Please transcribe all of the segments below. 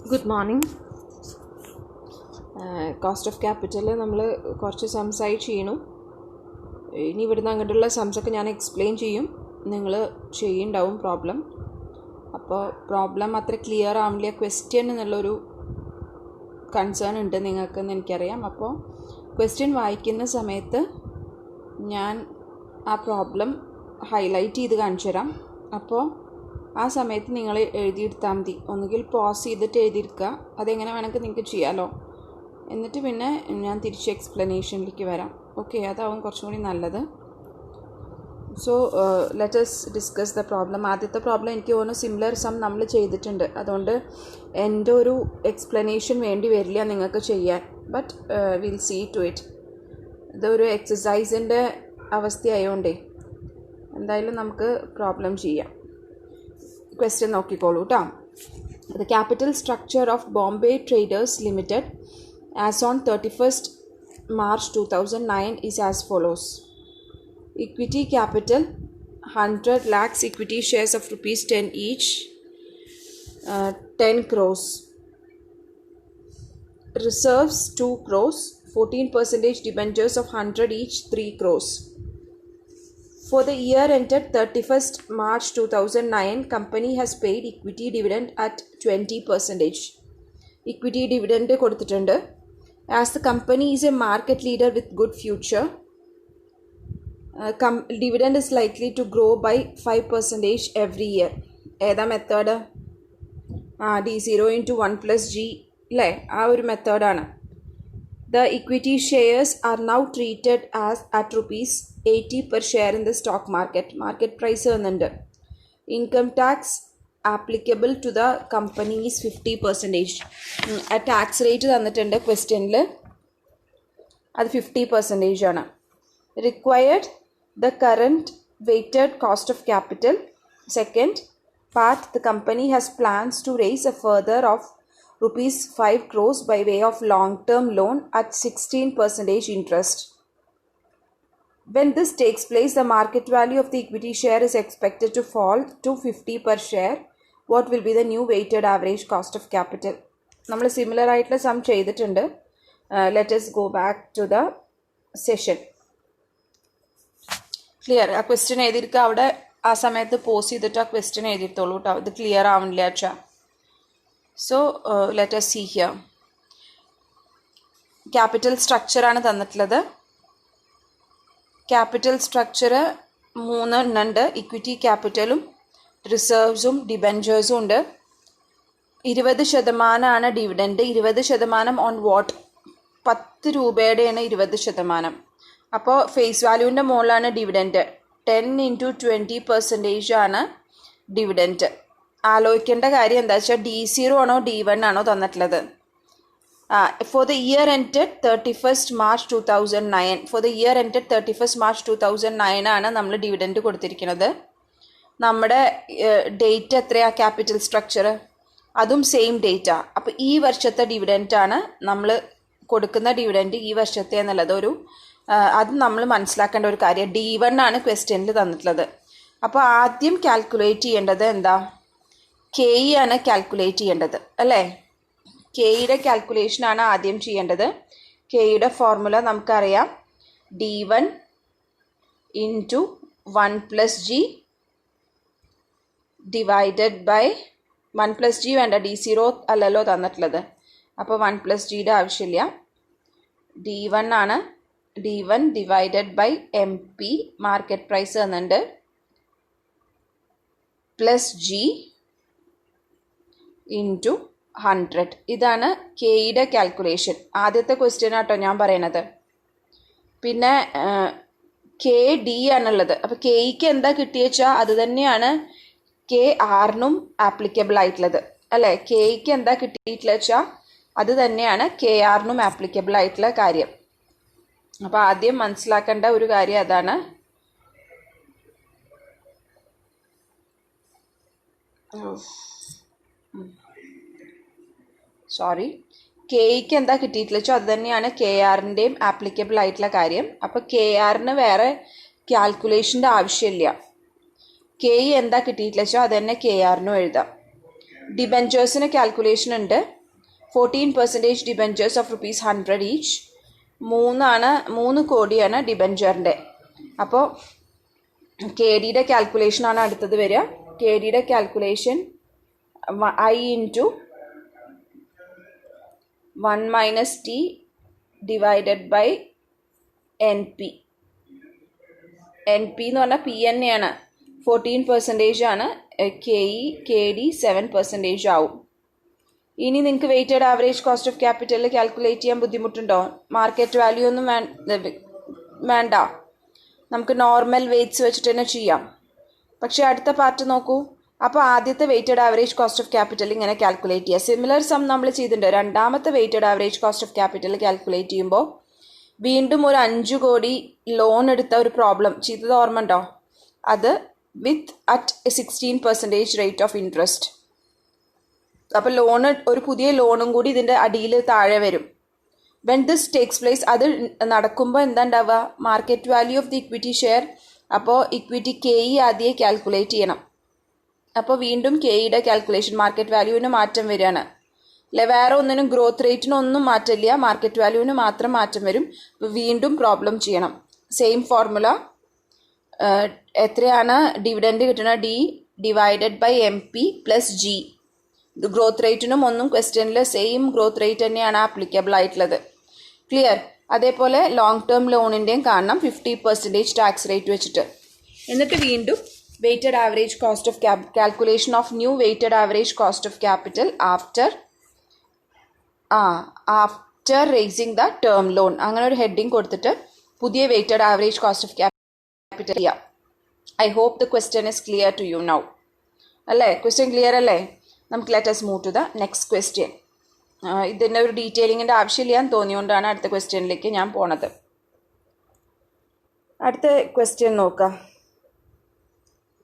Good morning. Cost of capital നമ്മൾ കുറച്ച് സംസായി ചെയ്യണം. ഇനി ഇവിടുന്ന് അങ്ങോട്ടുള്ള സംസൊക്കെ ഞാൻ എക്സ്പ്ലെയിൻ ചെയ്യും, നിങ്ങൾ ചെയ്യുന്നുണ്ടാവും പ്രോബ്ലം. അപ്പോൾ പ്രോബ്ലം അത്ര ക്ലിയർ ആവില്ല, ക്വസ്റ്റ്യൻ എന്നുള്ളൊരു കൺസേൺ ഉണ്ട് നിങ്ങൾക്കെന്ന് എനിക്കറിയാം. അപ്പോൾ ക്വസ്റ്റ്യൻ വായിക്കുന്ന സമയത്ത് ഞാൻ ആ പ്രോബ്ലം ഹൈലൈറ്റ് ചെയ്ത് കാണിച്ചു തരാം. അപ്പോൾ ആ സമയത്ത് നിങ്ങൾ എഴുതിയെടുത്താൽ മതി. ഒന്നുകിൽ പോസ് ചെയ്തിട്ട് എഴുതിയെടുക്കുക, അതെങ്ങനെ വേണമെങ്കിൽ നിങ്ങൾക്ക് ചെയ്യാമല്ലോ. എന്നിട്ട് പിന്നെ ഞാൻ തിരിച്ച് എക്സ്പ്ലനേഷനിലേക്ക് വരാം. ഓക്കെ, അതാവും കുറച്ചും കൂടി നല്ലത്. So let us discuss the problem. ആദ്യത്തെ പ്രോബ്ലം എനിക്ക് തോന്നുന്നു സിമിലർ സം നമ്മൾ ചെയ്തിട്ടുണ്ട്, അതുകൊണ്ട് എൻ്റെ ഒരു എക്സ്പ്ലനേഷൻ വേണ്ടി വരില്ല നിങ്ങൾക്ക് ചെയ്യാൻ. But will see to it. ഇതൊരു എക്സസൈസിൻ്റെ അവസ്ഥയായതുകൊണ്ടേ എന്തായാലും നമുക്ക് പ്രോബ്ലം ചെയ്യാം. ക്വസ്റ്റ്യൻ നോക്കിക്കോളൂ കേട്ടോ. The capital structure of Bombay traders limited as on 31st March 2009 is as follows. Equity capital 100 lakhs, equity shares of rupees 10 each, 10 crores. Reserves 2 crores, 14% debentures of 100 each, 3 crores. For the year ended 31st March 2009, company has paid equity dividend at 20%. Equity dividend കൊടുത്തിട്ടുണ്ട്. As the company is a market leader with good future, dividend is likely to grow by 5% every year. ഏതാ method? D0 into 1 plus G അല്ലേ, ആ ഒരു മെത്തേഡാണ്. The equity shares are now treated as at rupees 80 per share in the stock market. Market price എന്നുണ്ട്. Income tax applicable to the company is 50%. ആ tax rate തന്നിട്ടുണ്ട് ക്വസ്റ്റ്യനിൽ, അത് 50% ആണ്. Required the current weighted cost of capital. Second part, the company has plans to raise a further of rupees 5 crores by way of long-term loan at 16% interest. When this takes place, the market value of the equity share is expected to fall to 50 per share. What will be the new weighted average cost of capital? നമ്മൾ similar ആയിട്ടുള്ള some ചെയ്തിട്ടുണ്ട്. Let us go back to the session. Clear? ആ question എഴുതിയിരിക്കുക, അവിടെ ആ സമയത്ത് pose ചെയ്തിട്ട് ആ question എഴുതിയിരുത്തോളൂ കേട്ടോ. ഇത് ക്ലിയർ ആവണില്ല വെച്ചാൽ. So let us see here. Capital സ്ട്രക്ചറാണ് തന്നിട്ടുള്ളത്. ക്യാപിറ്റൽ സ്ട്രക്ചർ 3 ഉണ്ട്. ഇക്വിറ്റി ക്യാപിറ്റലും റിസർവ്സും ഡിബെഞ്ചേഴ്സും ഉണ്ട്. 20% ഡിവിഡൻഡ്. 20% on what? 10 രൂപയുടെയാണ് 20%. അപ്പോൾ ഫേസ് വാല്യൂവിൻ്റെ മുകളിലാണ് ഡിവിഡൻഡ്. 10 into 20% ആണ് ഡിവിഡൻഡ്. ആലോചിക്കേണ്ട കാര്യം എന്താ വെച്ചാൽ D0 ആണോ D1 ആണോ തന്നിട്ടുള്ളത്. For the year ended 31st March 2009. For the year ended 31st March 2009 ആണ് നമ്മൾ ഡിവിഡൻഡ് കൊടുത്തിരിക്കുന്നത്. നമ്മുടെ ഡേറ്റ് എത്രയാ ക്യാപിറ്റൽ സ്ട്രക്ചർ? അതും സെയിം ഡേറ്റാ. അപ്പോൾ ഈ വർഷത്തെ ഡിവിഡൻറ്റാണ് നമ്മൾ കൊടുക്കുന്ന ഡിവിഡൻറ്റ്, ഈ വർഷത്തെ എന്നുള്ളത് അത് നമ്മൾ മനസ്സിലാക്കേണ്ട ഒരു കാര്യം. D1 ആണ് ക്വസ്റ്റ്യനിൽ തന്നിട്ടുള്ളത്. അപ്പോൾ ആദ്യം കാൽക്കുലേറ്റ് ചെയ്യേണ്ടത് എന്താ? കെ ആണ് കാൽക്കുലേറ്റ് ചെയ്യേണ്ടത് അല്ലേ? കെയുടെ കാൽക്കുലേഷനാണ് ആദ്യം ചെയ്യേണ്ടത്. കെയുടെ ഫോർമുല നമുക്കറിയാം. D1 into 1 plus G divided by 1 plus G വേണ്ട, D0 അല്ലല്ലോ തന്നിട്ടുള്ളത്. അപ്പോൾ 1 plus Gയുടെ ആവശ്യമില്ല. D1 ആണ്. D1 divided by MP, market price തന്നിട്ടുണ്ട്, പ്ലസ് G ഇൻറ്റു 100. ഇതാണ് കെയുടെ കാൽക്കുലേഷൻ. ആദ്യത്തെ ക്വസ്റ്റ്യൻ ആട്ടോ ഞാൻ പറയണത്. പിന്നെ KD ആണുള്ളത്. അപ്പോൾ കെയ്ക്ക് എന്താ കിട്ടിയെച്ചാൽ അത് തന്നെയാണ് KRനും ആപ്ലിക്കബിൾ ആയിട്ടുള്ളത് അല്ലേ? കെയ്ക്ക് എന്താ കിട്ടിയിട്ടുള്ള വെച്ചാൽ അത് തന്നെയാണ് KRനും ആപ്ലിക്കബിൾ ആയിട്ടുള്ള കാര്യം. അപ്പോൾ ആദ്യം മനസ്സിലാക്കേണ്ട ഒരു കാര്യം അതാണ്. സോറി, കെയ്ക്ക് എന്താ കിട്ടിയിട്ടില്ല വെച്ചോ അത് തന്നെയാണ് KRൻ്റെയും ആപ്ലിക്കബിൾ ആയിട്ടുള്ള കാര്യം. അപ്പോൾ KRന് വേറെ കാൽക്കുലേഷൻ്റെ ആവശ്യമില്ല. കെ എന്താ കിട്ടിയിട്ടില്ല വെച്ചോ അത് തന്നെ KRനും എഴുതാം. ഡിബെഞ്ചേഴ്സിന് കാൽക്കുലേഷൻ ഉണ്ട്. 14% ഡിബെഞ്ചേഴ്സ് ഓഫ് ₹100 ഈച്ച്. 3 കോടിയാണ് ഡിബെഞ്ചറിൻ്റെ. അപ്പോൾ കെ ഡിയുടെ കാൽക്കുലേഷനാണ് അടുത്തത് വരിക. കെ ഡിയുടെ calculation I into 1 - T divided by NP. NP എന്ന് പറഞ്ഞാൽ പി എൻ എ ആണ്. 14% ആണ്. കെ ഡി 7% ആവും. ഇനി നിങ്ങൾക്ക് weighted average cost of capital calculate ചെയ്യാൻ ബുദ്ധിമുട്ടുണ്ടോ? മാർക്കറ്റ് വാല്യൂ ഒന്നും വേണ്ട, നമുക്ക് നോർമൽ വെയ്റ്റ്സ് വെച്ചിട്ട് തന്നെ ചെയ്യാം. പക്ഷേ അടുത്ത പാർട്ട് നോക്കൂ. അപ്പോൾ ആദ്യത്തെ weighted average cost of capital ഇങ്ങനെ കാൽക്കുലേറ്റ് ചെയ്യുക. സിമിലർ സം നമ്മൾ ചെയ്തിട്ടുണ്ട്. രണ്ടാമത്തെ weighted average cost of capital calculate ചെയ്യുമ്പോൾ വീണ്ടും ഒരു 5 കോടി ലോൺ എടുത്ത ഒരു പ്രോബ്ലം ചെയ്തത് ഓർമ്മ ഉണ്ടോ? അത് വിത്ത് അറ്റ് 16% റേറ്റ് ഓഫ് ഇൻട്രസ്റ്റ്. അപ്പോൾ ഒരു പുതിയ ലോണും കൂടി ഇതിൻ്റെ അടിയിൽ താഴെ വരും. വെൻ ദിസ് ടേക്സ് പ്ലേസ്, അത് നടക്കുമ്പോൾ എന്താ ഉണ്ടാവുക? Market value of the equity share. അപ്പോൾ ഇക്വിറ്റി കെ ഇ ആദ്യം കാൽക്കുലേറ്റ് ചെയ്യണം. അപ്പോൾ വീണ്ടും കെ ഇയുടെ കാൽക്കുലേഷൻ, മാർക്കറ്റ് വാല്യൂവിന് മാറ്റം വരികയാണ് അല്ലെ? വേറെ ഒന്നിനും ഗ്രോത്ത് റേറ്റിനൊന്നും മാറ്റമില്ല, മാർക്കറ്റ് വാല്യൂവിന് മാത്രം മാറ്റം വരും. വീണ്ടും പ്രോബ്ലം ചെയ്യണം. Same formula. എത്രയാണ് ഡിവിഡൻഡ് കിട്ടുന്നത്? D divided by MP plus G. Growth റേറ്റിനും ഒന്നും ക്വസ്റ്റ്യനിൽ സെയിം ഗ്രോത്ത് റേറ്റ് തന്നെയാണ് ആപ്ലിക്കബിൾ ആയിട്ടുള്ളത്. ക്ലിയർ? അതേപോലെ ലോങ് ടേം ലോണിൻ്റെയും കാണണം 50% ടാക്സ് റേറ്റ് വെച്ചിട്ട്. എന്നിട്ട് വീണ്ടും weighted average cost of calculation of new weighted average cost of capital after raising the term loan. അങ്ങനെ ഒരു ഹെഡിങ് കൊടുത്തിട്ട് പുതിയ weighted average cost of capital ചെയ്യാം. I hope the question is clear to you now. അല്ലേ? Question clear അല്ലേ? നമുക്ക് let us move to the next question. ഇതിൻ്റെ ഒരു ഡീറ്റെയിലിങ്ങിൻ്റെ ആവശ്യമില്ല എന്ന് തോന്നിയുകൊണ്ടാണ് അടുത്ത ക്വസ്റ്റ്യനിലേക്ക് ഞാൻ പോണത്. അടുത്ത ക്വസ്റ്റ്യൻ നോക്കാം.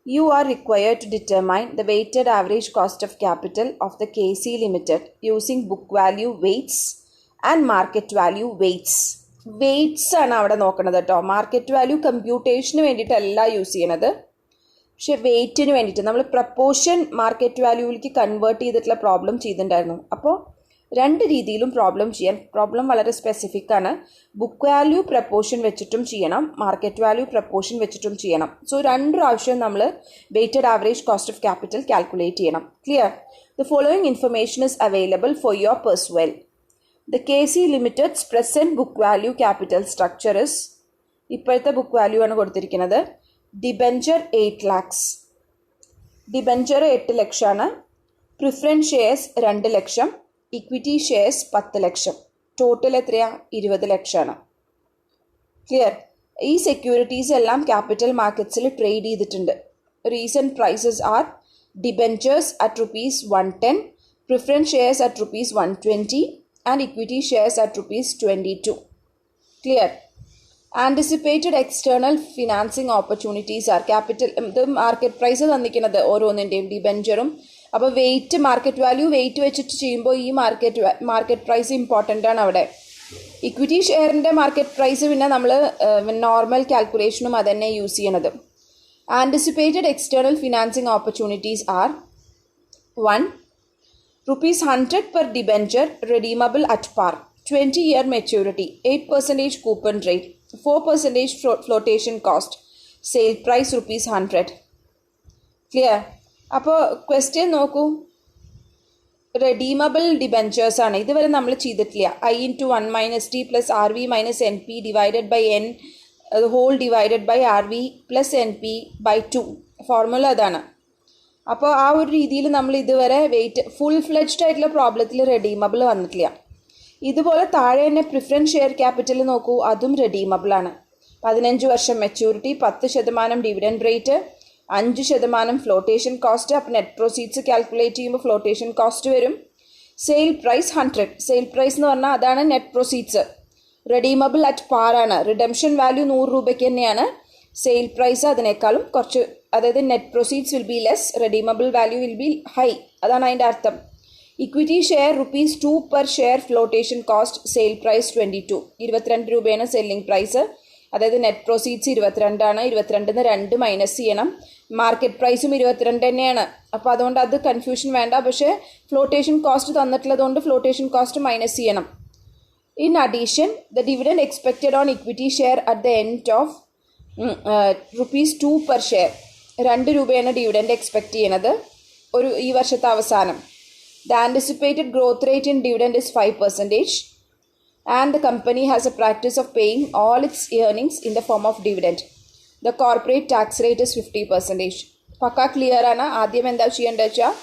You are required to determine the weighted average cost of capital of the KC Limited using book value weights and market value weights. Weights ആണ് അവിടെ നോക്കുന്നത് കേട്ടോ. മാർക്കറ്റ് വാല്യൂ കമ്പ്യൂട്ടേഷന് വേണ്ടിയിട്ടല്ല യൂസ് ചെയ്യണത്, പക്ഷെ വെയ്റ്റിന് വേണ്ടിയിട്ട്. നമ്മൾ പ്രപ്പോർഷൻ മാർക്കറ്റ് വാല്യൂവിലേക്ക് കൺവേർട്ട് ചെയ്തിട്ടുള്ള പ്രോബ്ലം ചെയ്തിട്ടുണ്ടായിരുന്നു. അപ്പോൾ 2 രീതിയിലും പ്രോബ്ലം വളരെ സ്പെസിഫിക് ആണ്. ബുക്ക് വാല്യൂ പ്രപ്പോർഷൻ വെച്ചിട്ടും ചെയ്യണം, മാർക്കറ്റ് വാല്യൂ പ്രപ്പോർഷൻ വെച്ചിട്ടും ചെയ്യണം. സോ 2 പ്രാവശ്യം നമ്മൾ weighted average cost of capital calculate ചെയ്യണം. Clear? The following information is available for your perusal. The KC limited's present book value capital structure is, ഇപ്പോഴത്തെ book value ആണ് കൊടുത്തിരിക്കുന്നത്. ഡിബെഞ്ചർ 8 lakhs, ഡിബെഞ്ചർ 8 ലക്ഷമാണ്. Preference shares 2 ലക്ഷം, equity shares 10 ലക്ഷം. Total എത്രയാ? 20 ലക്ഷമാണ്. Clear? ഈ സെക്യൂരിറ്റീസ് എല്ലാം ക്യാപിറ്റൽ മാർക്കറ്റ്സിൽ ട്രേഡ് ചെയ്തിട്ടുണ്ട്. Recent prices are debentures at ₹110, preference shares at ₹120 and equity shares at ₹22. Clear? Anticipated external financing opportunities R capital. ഇത് മാർക്കറ്റ് പ്രൈസ് തന്നിരിക്കുന്നത് ഓരോന്നിൻ്റെയും ഡിബെഞ്ചറും. അപ്പോൾ വെയിറ്റ്, മാർക്കറ്റ് വാല്യൂ വെയിറ്റ് വെച്ചിട്ട് ചെയ്യുമ്പോൾ ഈ മാർക്കറ്റ് പ്രൈസ് ഇമ്പോർട്ടൻ്റ് ആണ് അവിടെ. ഇക്വിറ്റി ഷെയറിൻ്റെ മാർക്കറ്റ് പ്രൈസ് പിന്നെ നമ്മൾ നോർമൽ കാൽക്കുലേഷനും അത് തന്നെ യൂസ് ചെയ്യണത്. Anticipated external financing opportunities R 1. ₹100 per debenture redeemable at par, 20-year maturity, 8% coupon rate, 4% flotation cost, sale price ₹100. Clear? അപ്പോൾ ക്വസ്റ്റ്യൻ നോക്കൂ. റെഡീമബിൾ ഡിബെഞ്ചേഴ്സ് ആണ്. ഇതുവരെ നമ്മൾ ചെയ്തിട്ടില്ല. I into 1 - T plus RV minus NP divided by N whole divided by RV plus NP by 2. Formula അതാണ്. അപ്പോൾ ആ ഒരു രീതിയിൽ നമ്മൾ ഇതുവരെ ഫുൾ ഫ്ലെഡ്ജ്ഡ് ആയിട്ടുള്ള പ്രോബ്ലത്തിൽ റെഡീമബിൾ വന്നിട്ടില്ല. ഇതുപോലെ താഴെ തന്നെ പ്രിഫറൻസ് ഷെയർ ക്യാപിറ്റൽ നോക്കൂ, അതും റെഡീമബിളാണ്. 15 വർഷം maturity, 10% dividend rate, 5% flotation cost. അപ്പോൾ നെറ്റ് പ്രൊസീഡ്സ് കാൽക്കുലേറ്റ് ചെയ്യുമ്പോൾ ഫ്ലോട്ടേഷൻ കോസ്റ്റ് വരും. Sale price 100. സെയിൽ പ്രൈസ് എന്ന് പറഞ്ഞാൽ അതാണ് net proceeds. Redeemable at par ആണ്. റിഡംഷൻ വാല്യൂ 100 രൂപയ്ക്ക് തന്നെയാണ്. സെയിൽ പ്രൈസ് അതിനേക്കാളും കുറച്ച്, അതായത് net proceeds will be less, redeemable value will be high. അതാണ് അതിൻ്റെ അർത്ഥം. Equity share ₹2 per share, flotation cost, sale price 22 രൂപയാണ് സെല്ലിംഗ് പ്രൈസ്. അതായത് നെറ്റ് പ്രോസീഡ്സ് 22 22 2 മൈനസ് ചെയ്യണം. മാർക്കറ്റ് പ്രൈസും 22 തന്നെയാണ്. അപ്പോൾ അതുകൊണ്ട് അത് കൺഫ്യൂഷൻ വേണ്ട. പക്ഷേ ഫ്ലോട്ടേഷൻ കോസ്റ്റ് തന്നിട്ടുള്ളതുകൊണ്ട് ഫ്ലോട്ടേഷൻ കോസ്റ്റ് മൈനസ് ചെയ്യണം. In addition, the dividend expected on equity share at the end of rupees 2 per share. 2 രൂപയാണ് ഡിവിഡൻഡ് എക്സ്പെക്ട് ചെയ്യണത് ഈ വർഷത്തെ അവസാനം. The anticipated growth rate in dividend is 5%, and the company has a practice of paying all its earnings in the form of dividend. The corporate tax rate is 50%. പക്ക clear ആണ്. ആദ്യം എന്താ ചെയ്യേണ്ടത് വെച്ചാൽ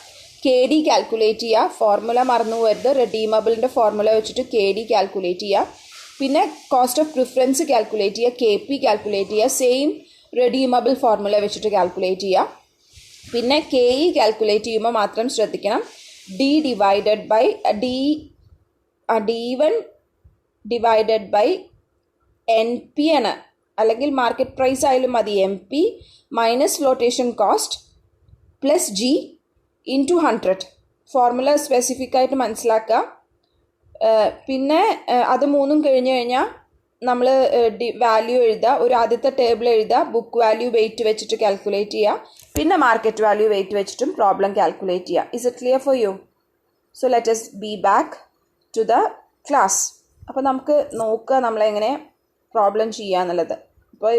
KD കാൽക്കുലേറ്റ് ചെയ്യുക. Formula മറന്നു പോകരുത്. റെഡീമബിളിൻ്റെ formula വെച്ചിട്ട് KD കാൽക്കുലേറ്റ് ചെയ്യുക. പിന്നെ കോസ്റ്റ് ഓഫ് പ്രിഫറൻസ് കാൽക്കുലേറ്റ് ചെയ്യുക, KP കാൽക്കുലേറ്റ് ചെയ്യുക. സെയിം റെഡീമബിൾ ഫോർമുല വെച്ചിട്ട് കാൽക്കുലേറ്റ് ചെയ്യുക. പിന്നെ KE കാൽക്കുലേറ്റ് ചെയ്യുമ്പോൾ മാത്രം ശ്രദ്ധിക്കണം, D1 ഡിവൈഡഡ് ബൈ NP ആണ്. അല്ലെങ്കിൽ മാർക്കറ്റ് പ്രൈസ് ആയാലും മതി. MP minus flotation cost plus G into 100. Formula specific ആയിട്ട് മനസ്സിലാക്കുക. പിന്നെ അത് മൂന്നും കഴിഞ്ഞ് കഴിഞ്ഞാൽ നമ്മൾ വാല്യൂ എഴുതുക. ഒരു ആദ്യത്തെ ടേബിൾ എഴുതുക. ബുക്ക് വാല്യൂ വെയിറ്റ് വെച്ചിട്ട് കാൽക്കുലേറ്റ് ചെയ്യുക. പിന്നെ മാർക്കറ്റ് വാല്യൂ വെയിറ്റ് വെച്ചിട്ടും പ്രോബ്ലം കാൽക്കുലേറ്റ് ചെയ്യുക. Is it clear for you? So let us be back to the class. അപ്പോൾ നമുക്ക് നോക്കുക നമ്മളെങ്ങനെ പ്രോബ്ലം ചെയ്യുക എന്നുള്ളത്. ഇപ്പോൾ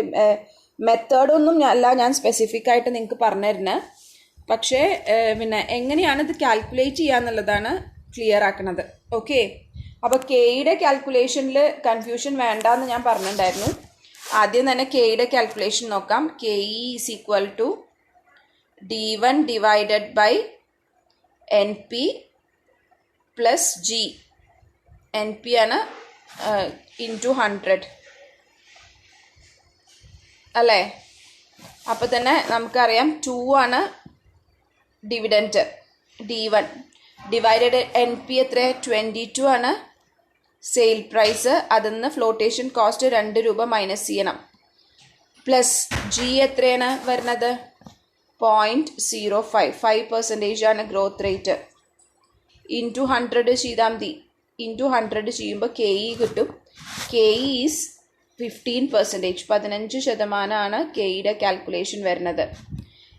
മെത്തേഡൊന്നും ഞാൻ സ്പെസിഫിക് ആയിട്ട് നിങ്ങൾക്ക് പറഞ്ഞു തരുന്നത്. പക്ഷേ പിന്നെ എങ്ങനെയാണ് ഇത് കാൽക്കുലേറ്റ് ചെയ്യുക എന്നുള്ളതാണ് ക്ലിയർ ആക്കുന്നത്. ഓക്കെ, അപ്പോൾ കെയുടെ കാൽക്കുലേഷനിൽ കൺഫ്യൂഷൻ വേണ്ടെന്ന് ഞാൻ പറഞ്ഞിട്ടുണ്ടായിരുന്നു. ആദ്യം തന്നെ കെയുടെ കാൽക്കുലേഷൻ നോക്കാം. KE is equal to D1 divided by NP plus G. NP ആണ് ഇൻറ്റു 100 അല്ലേ? അപ്പോൾ തന്നെ നമുക്കറിയാം 2 ആണ് ഡിവിഡൻറ്റ്. D1 ഡിവൈഡഡ് NP എത്ര? 22 ആണ് സെയിൽ പ്രൈസ്. അതിൽ നിന്ന് ഫ്ലോട്ടേഷൻ കോസ്റ്റ് 2 രൂപ മൈനസ് ചെയ്യണം. പ്ലസ് G എത്രയാണ് വരുന്നത്? 0.05 5% ആണ് ഗ്രോത്ത് റേറ്റ്. ഇൻറ്റു 100 ചെയ്താൽ മതി. ഇൻറ്റു 100 ചെയ്യുമ്പോൾ KE കിട്ടും. KE is 15%. 15% കെയുടെ കാൽക്കുലേഷൻ വരുന്നത്.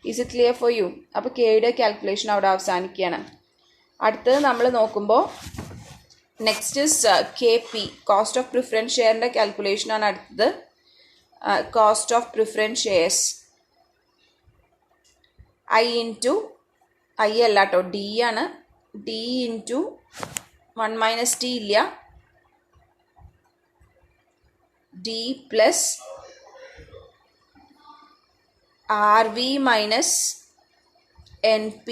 Is it clear for you? അപ്പോൾ കെയുടെ കാൽക്കുലേഷൻ അവിടെ അവസാനിക്കുകയാണ്. അടുത്തത് നമ്മൾ നോക്കുമ്പോൾ next is KP, cost of preference ഷെയറിൻ്റെ കാൽക്കുലേഷനാണ് അടുത്തത്. Cost of preference shares I അല്ല കേട്ടോ, D ആണ്. D ഇൻറ്റു 1 മൈനസ് T ഇല്ല, D plus RV minus NP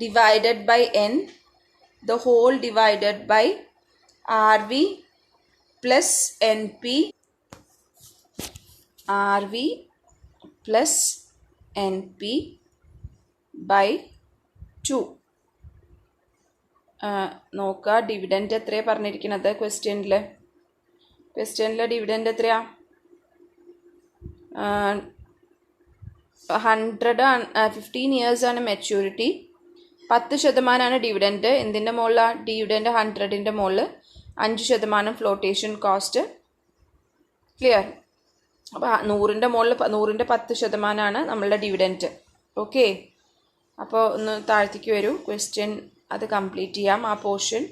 divided by N, the whole divided by RV plus NP, RV plus NP by 2. നോക്കുക dividend എത്രയാണ് പറഞ്ഞിരിക്കുന്നത് ക്വസ്റ്റ്യനിൽ ഡിവിഡൻറ്റ് എത്രയാ? 15 ഇയേഴ്സാണ് maturity. 10% dividend. എന്തിൻ്റെ മുകളിലാണ് ഡിവിഡൻറ്റ്? 100ൻ്റെ മുകളിൽ 5% ഫ്ലോട്ടേഷൻ കോസ്റ്റ്. ക്ലിയർ? അപ്പോൾ 100ൻ്റെ മുകളിൽ 100ൻ്റെ 10% നമ്മളുടെ ഡിവിഡൻറ്റ്. ഓക്കെ, അപ്പോൾ ഒന്ന് താഴ്ത്തേക്ക് വരൂ. ക്വസ്റ്റ്യൻ അത് കംപ്ലീറ്റ് ചെയ്യാം ആ portion.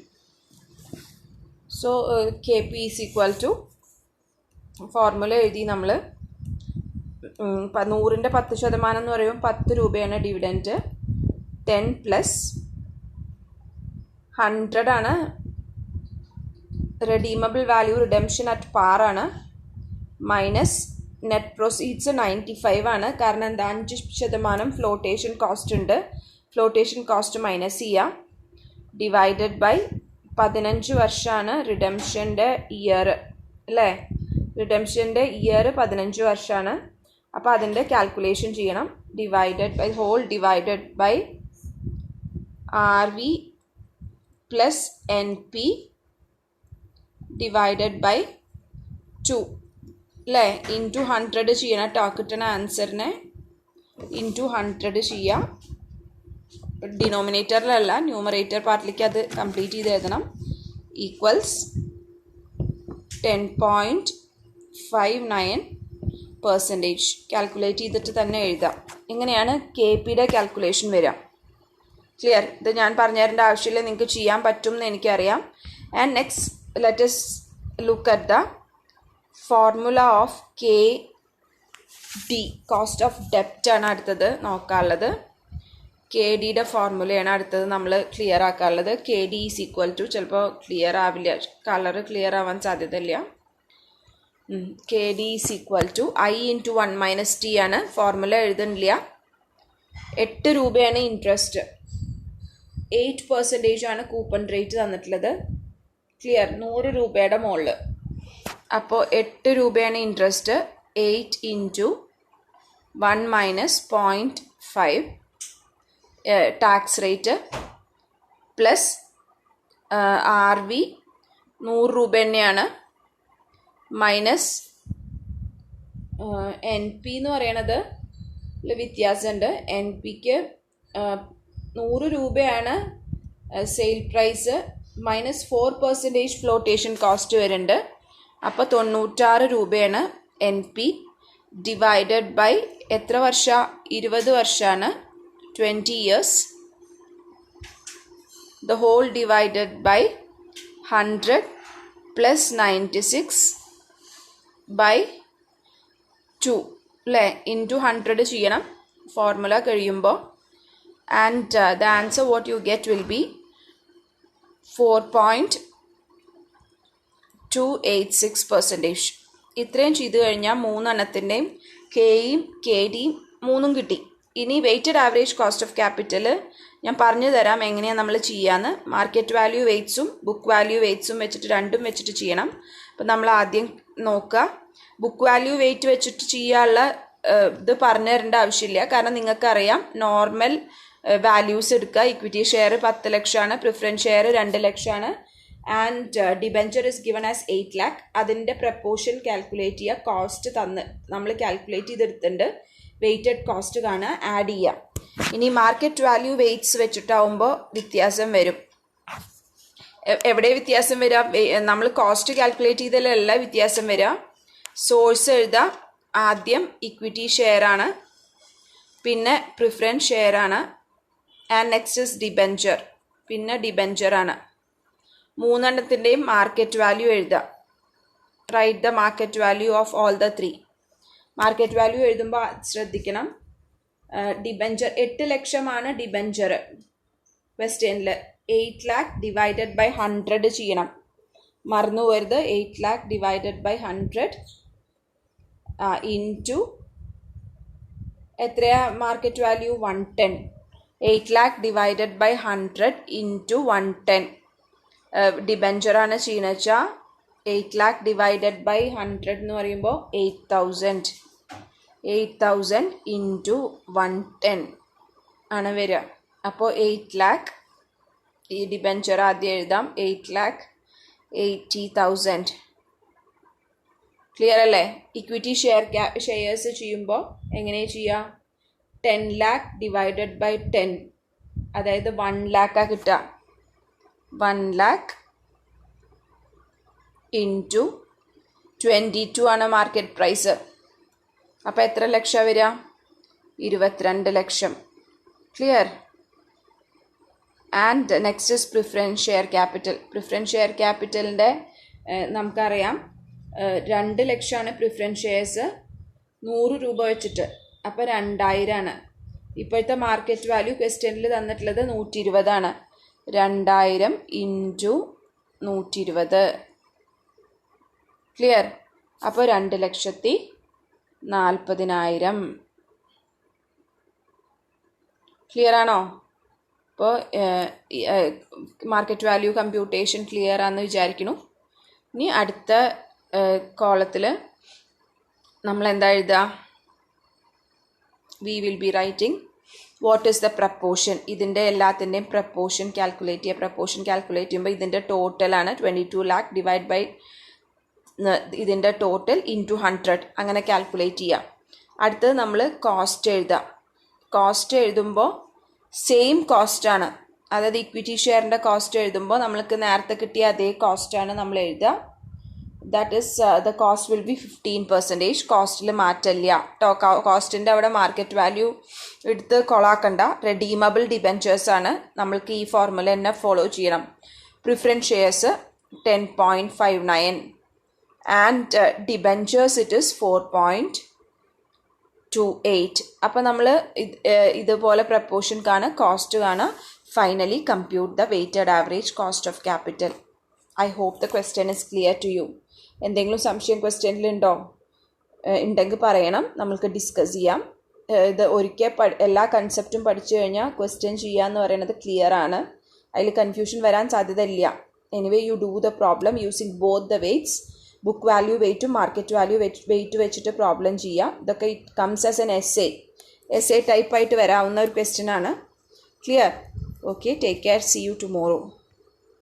So KP is equal to formula എഴുതി നമ്മൾ. 100ൻ്റെ 10% എന്ന് പറയുമ്പോൾ 10 രൂപയാണ് ഡിവിഡൻറ്റ്. 10 പ്ലസ് 100 ആണ് redeemable value, redemption at par ആണ്, മൈനസ് നെറ്റ് പ്രൊസീഡ്സ് 95 ആണ്. കാരണം എന്താ? 5% ഫ്ലോട്ടേഷൻ കോസ്റ്റ് ഉണ്ട്. ഫ്ലോട്ടേഷൻ കോസ്റ്റ് മൈനസ് ചെയ്യുക. ഡിവൈഡഡ് ബൈ 15 വർഷമാണ് റിഡംഷൻ്റെ ഇയർ അല്ലേ? റിഡംഷൻ്റെ ഇയർ 15 വർഷമാണ്. അപ്പോൾ അതിൻ്റെ കാൽക്കുലേഷൻ ചെയ്യണം. Divided by whole divided by RV plus NP divided by 2 അല്ലേ? ഇൻറ്റു 100 ചെയ്യണം കേട്ടോ. കിട്ടുന്ന ആൻസറിനെ ഇൻറ്റു 100 ചെയ്യുക. ഡിനോമിനേറ്ററിലല്ല, ന്യൂമറേറ്റർ പാർട്ടിലേക്ക് അത് കംപ്ലീറ്റ് ചെയ്ത് എഴുതണം. ഈക്വൽസ് 10.5 0.59% കാൽക്കുലേറ്റ് ചെയ്തിട്ട് തന്നെ എഴുതാം. ഇങ്ങനെയാണ് KPയുടെ കാൽക്കുലേഷൻ വരിക. ക്ലിയർ? ഇത് ഞാൻ പറഞ്ഞു തരേണ്ട ആവശ്യമില്ല, നിങ്ങൾക്ക് ചെയ്യാൻ പറ്റും എന്ന് എനിക്കറിയാം. And next let us look at the formula of KD, cost of ഡെപ്റ്റ് ആണ് അടുത്തത് നോക്കാനുള്ളത്. KDയുടെ ഫോർമുലയാണ് അടുത്തത് നമ്മൾ ക്ലിയർ ആക്കാനുള്ളത്. KD ഈസ് ഈക്വൽ ടു, ചിലപ്പോൾ ക്ലിയർ ആവില്ല, കളർ ക്ലിയർ ആവാൻ സാധ്യതയില്ല. KD is equal to I × 1 - T ആണ് ഫോർമുല, എഴുതുന്നില്ല. 8 രൂപയാണ് ഇൻട്രസ്റ്റ്, 8% ആണ് കൂപ്പൺ റേറ്റ് തന്നിട്ടുള്ളത്. ക്ലിയർ? 100 രൂപയുടെ മുകളിൽ. അപ്പോൾ 8 രൂപയാണ് interest, 8 × 1 - 0.5 tax rate plus RV 100 രൂപ തന്നെയാണ്, മൈനസ് NP എന്ന് പറയണത് വ്യത്യാസമുണ്ട്. NPക്ക് 100 രൂപയാണ് sale price, minus 4% flotation cost വരുന്നുണ്ട്. അപ്പോൾ 96 രൂപയാണ് NP, ഡിവൈഡഡ് ബൈ എത്ര വർഷം? 20 വർഷമാണ്, 20 years. The whole divided by 100 plus 96 by 2 അല്ലേ, ഇൻറ്റു 100 ചെയ്യണം ഫോർമുല കഴിയുമ്പോൾ. And the answer what you get will be 4.286%. ഇത്രയും ചെയ്ത് കഴിഞ്ഞാൽ 3 എണ്ണത്തിൻ്റെയും Kയും KDയും 3ഉം കിട്ടി. ഇനി weighted average cost of capital ഞാൻ പറഞ്ഞു തരാം എങ്ങനെയാണ് നമ്മൾ ചെയ്യാന്ന്. മാർക്കറ്റ് വാല്യൂ വെയ്റ്റ്സും ബുക്ക് വാല്യൂ വെയ്റ്റ്സും വെച്ചിട്ട് രണ്ടും വെച്ചിട്ട് ചെയ്യണം. അപ്പം നമ്മൾ ആദ്യം നോക്കുക, ബുക്ക് വാല്യൂ വെയ്റ്റ് വെച്ചിട്ട് ചെയ്യാനുള്ള ഇത് പറഞ്ഞു തരേണ്ട ആവശ്യമില്ല, കാരണം നിങ്ങൾക്കറിയാം നോർമൽ വാല്യൂസ് എടുക്കുക. ഇക്വിറ്റി ഷെയർ 10 ലക്ഷമാണ്, പ്രിഫറൻസ് ഷെയർ 2 ലക്ഷമാണ്, and debenture is given as 8 lakh. അതിൻ്റെ പ്രപ്പോർഷൻ കാൽക്കുലേറ്റ് ചെയ്യുക, കോസ്റ്റ് തന്ന് നമ്മൾ കാൽക്കുലേറ്റ് ചെയ്തെടുത്തിട്ടുണ്ട്, വെയ്റ്റഡ് കോസ്റ്റ് കാണുക, ആഡ് ചെയ്യുക. ഇനി മാർക്കറ്റ് വാല്യൂ വെയ്റ്റ്സ് വെച്ചിട്ടാവുമ്പോൾ വ്യത്യാസം വരും. എവിടെ വ്യത്യാസം വരിക? നമ്മൾ കോസ്റ്റ് കാൽക്കുലേറ്റ് ചെയ്തതിലല്ല വ്യത്യാസം വരിക. സോഴ്സ് എഴുതുക, ആദ്യം ഇക്വിറ്റി ഷെയർ ആണ്, പിന്നെ പ്രിഫറൻസ് ഷെയർ ആണ്, ആൻഡ് നെക്സ്റ്റ് ഇസ് ഡിബെഞ്ചർ, പിന്നെ ഡിബെഞ്ചർ ആണ്. 3 എണ്ണത്തിൻ്റെയും മാർക്കറ്റ് വാല്യൂ എഴുതുക. Write the market value of all the 3. Market value എഴുതുമ്പോൾ ശ്രദ്ധിക്കണം, ഡിബെഞ്ചർ 8 ലക്ഷമാണ് ഡിബെഞ്ചർ വെസ്റ്റേണിൽ, 8 lakh ഡിവൈഡഡ് ബൈ 100 ചെയ്യണം, മറന്നു പോരുത്. 8 lakh ഡിവൈഡഡ് ബൈ 100 ഇൻറ്റു എത്രയാ market value? 110. 8 lakh divided by 100 into 110. ഡിബെഞ്ചറാണ് ചെയ്യുന്നത് വെച്ചാൽ 8 lakh ഡിവൈഡഡ് ബൈ 100 എന്ന് പറയുമ്പോൾ 8,000. 8,000 ഇൻറ്റു 110 ആണ് വരിക. അപ്പോൾ 8 lakh, ഈ ഡിബെഞ്ചർ ആദ്യം എഴുതാം, 8,80,000. ക്ലിയർ അല്ലേ? ഇക്വിറ്റി ഷെയർസ് ചെയ്യുമ്പോൾ എങ്ങനെ ചെയ്യുക? 10 lakh ഡിവൈഡഡ് ബൈ 10, അതായത് 1 lakh കിട്ടുക. 1 lakh ഇൻറ്റു 22 ആണ് മാർക്കറ്റ് പ്രൈസ്. അപ്പോൾ എത്ര ലക്ഷം വരിക? 22 ലക്ഷം. Clear? And next is preference share capital. Preference share ക്യാപിറ്റലിൻ്റെ നമുക്കറിയാം 2 ലക്ഷമാണ് പ്രിഫറൻസ് ഷെയർസ്, 100 രൂപ വെച്ചിട്ട്, അപ്പോൾ 2000 ആണ്. ഇപ്പോഴത്തെ മാർക്കറ്റ് വാല്യൂ ക്വസ്റ്റ്യനിൽ തന്നിട്ടുള്ളത് 120 ആണ്. 2000 ഇൻറ്റു 120. ക്ലിയർ? അപ്പോൾ 2,40,000. ക്ലിയർ ആണോ? അപ്പോൾ മാർക്കറ്റ് വാല്യൂ കമ്പ്യൂട്ടേഷൻ ക്ലിയർ ആണെന്ന് വിചാരിക്കുന്നു. ഇനി അടുത്ത കോളത്തിൽ നമ്മൾ എന്താ എഴുതുക? We will be writing what is the proportion. ഇതിൻ്റെ എല്ലാത്തിൻ്റെയും പ്രപ്പോർഷൻ കാൽക്കുലേറ്റ് ചെയ്യുക. പ്രപ്പോർഷൻ കാൽക്കുലേറ്റ് ചെയ്യുമ്പോൾ ഇതിൻ്റെ ടോട്ടലാണ് 22 lakh ഡിവൈഡ് ബൈ ഇതിൻ്റെ ടോട്ടൽ ഇൻറ്റു 100, അങ്ങനെ കാൽക്കുലേറ്റ് ചെയ്യാം. അടുത്തത് നമ്മൾ കോസ്റ്റ് എഴുതാം. കോസ്റ്റ് എഴുതുമ്പോൾ സെയിം കോസ്റ്റാണ്, അതായത് ഇക്വിറ്റി ഷെയറിൻ്റെ കോസ്റ്റ് എഴുതുമ്പോൾ നമ്മൾക്ക് നേരത്തെ കിട്ടിയ അതേ കോസ്റ്റാണ് നമ്മൾ എഴുതുക. That is the cost will be 15%. കോസ്റ്റിൽ മാറ്റില്ല. കോസ്റ്റിൻ്റെ അവിടെ മാർക്കറ്റ് വാല്യൂ എടുത്ത് കൊളാക്കണ്ട. റെഡീമബിൾ ഡിബെഞ്ചേഴ്സ് ആണ്. നമ്മൾക്ക് ഈ ഫോർമുല തന്നെ ഫോളോ ചെയ്യണം. Preference shares 10.59 and debentures it is 4.28. അപ്പോൾ നമ്മൾ ഇതുപോലെ പ്രപ്പോർഷൻ കാണുക, കോസ്റ്റ് കാണുക. Finally compute the weighted average cost of capital. I hope the question is clear to you. എന്തെങ്കിലും സംശയം ക്വസ്റ്റ്യനിലുണ്ടോ? ഉണ്ടെങ്കിൽ പറയണം, നമ്മൾക്ക് ഡിസ്കസ് ചെയ്യാം. ഇത് ഒരിക്കൽ എല്ലാ കൺസെപ്റ്റും പഠിച്ചു കഴിഞ്ഞാൽ ക്വസ്റ്റ്യൻ ചെയ്യുക എന്ന് പറയുന്നത് ക്ലിയർ ആണ്. അതിൽ കൺഫ്യൂഷൻ വരാൻ സാധ്യതയില്ല. Anyway you do the problem using both the weights. Book value വെയ്റ്റും മാർക്കറ്റ് വാല്യൂ വെയ്റ്റ് വെച്ചിട്ട് പ്രോബ്ലം ചെയ്യുക. ഇതൊക്കെ it comes as an essay ടൈപ്പായിട്ട് വരാവുന്ന ഒരു ക്വസ്റ്റ്യൻ ആണ്. Clear? Okay, take care. See you tomorrow.